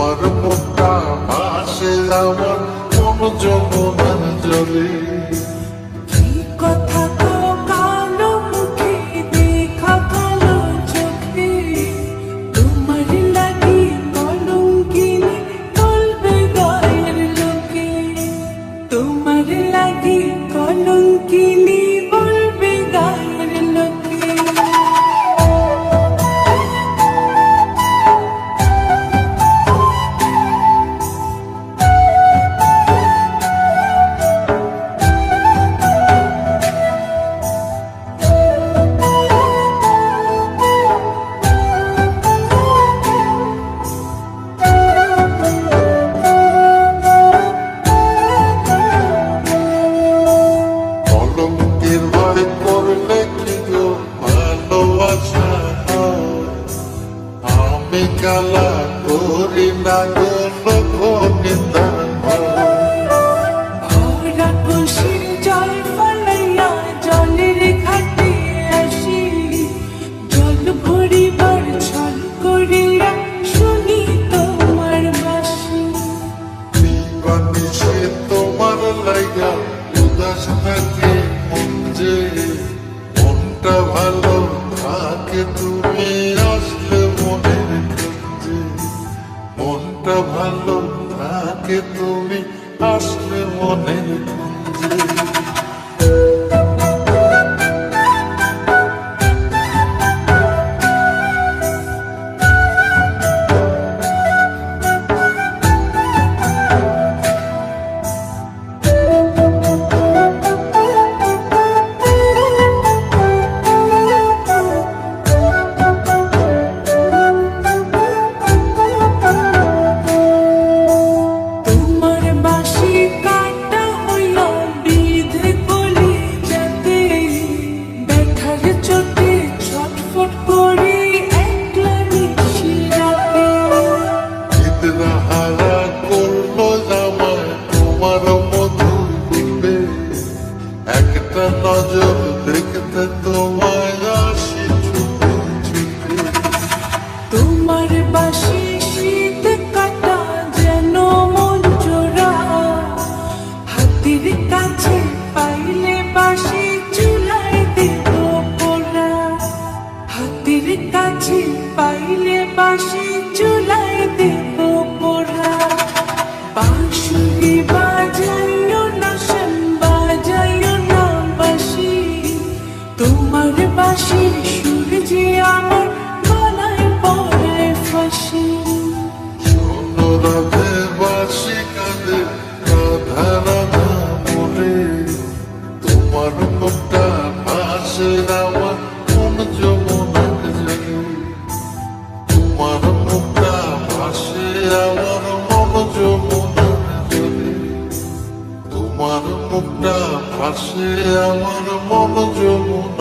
তোমার মুখটা ভাসে আমার মন যমুনার জলে। কথা তো কালো মুখে দেখা কালো চোখে, তোমার লাগি কলঙ্কিনী বলবে গায়ের লোকে, তোমার লাগি কলঙ্কিনী বলবে গায়ের লোকে। কলঙ্কের ভয় করলে কি গো ভালোবাসা হয়? আমি কালা করি না গো নিদান ভরা খুশির জল ফলাইয়া জলের ঘাটে আসি, জল ভরিবার ছল করিয়া শুনি তোমার বাঁশি। সে তোমার লাইগা উদাস থাকে মন যে, মনটা ভালো থাকে তুমি আসলে মনের খুঁজে। মনটা ভালো থাকে তুমি আসলে মনের খুঁজে। তোমার বাঁশি কাটা হইল বিধে কলিজাতে, ব্যথার চোটে ছটফট করি একলা নিশিরাতে। চিত্রা হারা করলো জামায় তোমার মধুর দিবে, একটা নজর দেখতে তোমায় আসি ছুটে ছুটে। তোমার বাঁশি শীত কাটা যেন মন চোরা, হাতের কাছে পাইলে বাঁশি চুলায় দেব পোড়া, হাতের কাছে পাইলে বাঁশি চুলায় দেব পোড়া। বাঁশি বাজাইও না শ্যাম বাজাইও না বাঁশি, তোমার বাঁশির সুর যে আমার গলায় পড়ে ফাঁসি। শোনো রাধে বাঁশি কাঁদে রাধা রাধা বলে, তোমার মুখটা ভাসে আমার মন যমুনার জলে। তোমার মুখটা ভাসে আমার মন যমুনার জলে। তোমার মুখটা ভাসে আমার মন যমুনার